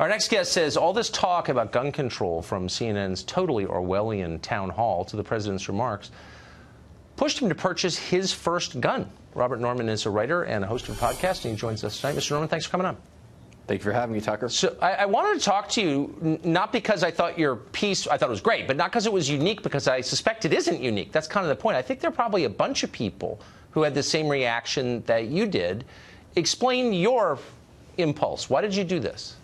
Our next guest says all this talk about gun control, from CNN's totally Orwellian town hall to the president's remarks, pushed him to purchase his first gun. Robert Norman is a writer and a host of a podcast, and he joins us tonight. Mr. Norman, thanks for coming on. Thank you for having me, Tucker. So I wanted to talk to you, not because I thought your piece, I thought it was great, but not because it was unique, because I suspect it isn't unique. That's kind of the point. I think there are probably a bunch of people who had the same reaction that you did. Explain your impulse. Why did you do this?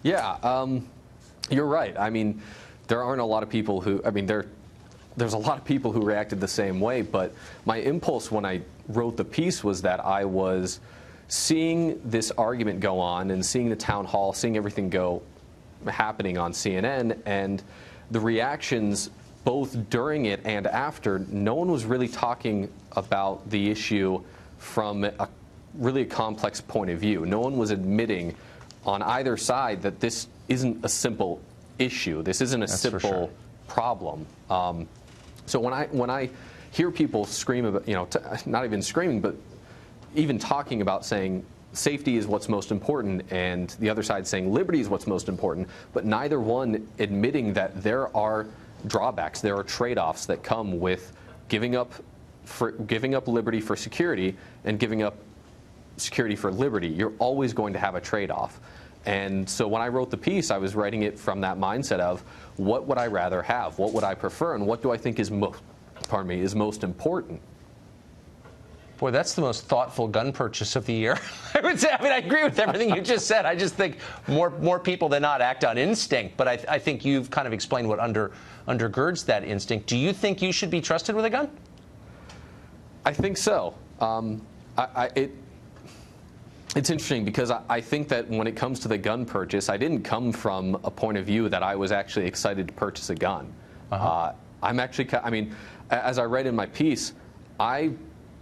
Yeah, you're right. I mean, there aren't a lot of people who, there's a lot of people who reacted the same way, but my impulse when I wrote the piece was that I was seeing this argument go on and seeing the town hall, seeing everything happening on CNN, and the reactions both during it and after. No one was really talking about the issue from really a complex point of view. No one was admitting on either side that this isn't a simple issue. This isn't a simple problem. So when I hear people scream about, not even screaming, but even talking about saying safety is what's most important, and the other side saying liberty is what's most important, but neither one admitting that there are drawbacks, there are trade-offs that come with giving up liberty for security and giving up security for liberty. You're always going to have a trade-off. And so when I wrote the piece, I was writing it from that mindset of what would I rather have, what would I prefer, and what do I think is most important. Boy, that's the most thoughtful gun purchase of the year. I would say. I mean, I agree with everything you just said. I just think more people than not act on instinct. But I think you've kind of explained what undergirds that instinct. Do you think you should be trusted with a gun? I think so. It's interesting because I think that when it comes to the gun purchase, I didn't come from a point of view that I was actually excited to purchase a gun. I'm actually, as I write in my piece, I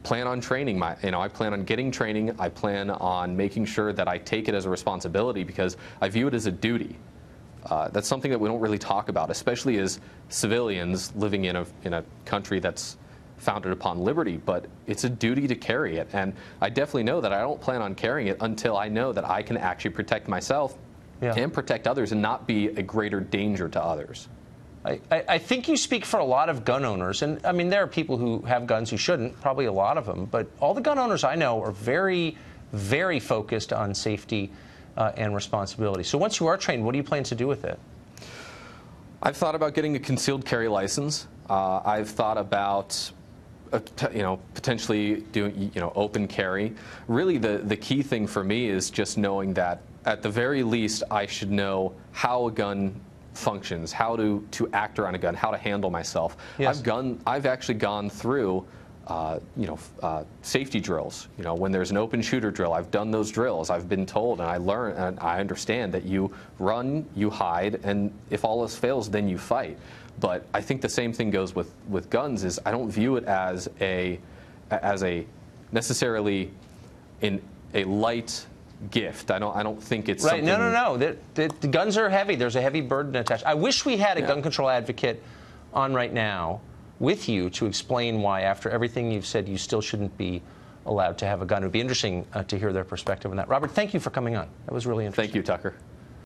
plan on training I plan on getting training. I plan on making sure that I take it as a responsibility because I view it as a duty. That's something that we don't really talk about, especially as civilians living in a country that's founded upon liberty, but it's a duty to carry it. And I definitely know that I don't plan on carrying it until I know that I can actually protect myself and protect others and not be a greater danger to others. I think you speak for a lot of gun owners, and I mean there are people who have guns who shouldn't, probably a lot of them, but all the gun owners I know are very, very focused on safety and responsibility. So once you are trained, what do you plan to do with it? I've thought about getting a concealed carry license. I've thought about potentially doing open carry. Really the key thing for me is just knowing that at the very least I should know how a gun functions, how to act around a gun, how to handle myself. Yes. I've actually gone through safety drills. When there's an open shooter drill, I've done those drills. I've been told and I learn and I understand that you run, you hide, and if all else fails, then you fight. But I think the same thing goes with guns. Is I don't view it as a necessarily in a light gift. I don't think it's right. Something... No. The guns are heavy. There's a heavy burden attached. I wish we had a gun control advocate on right now with you to explain why, after everything you've said, you still shouldn't be allowed to have a gun. It would be interesting to hear their perspective on that. Robert, thank you for coming on. That was really interesting. Thank you, Tucker.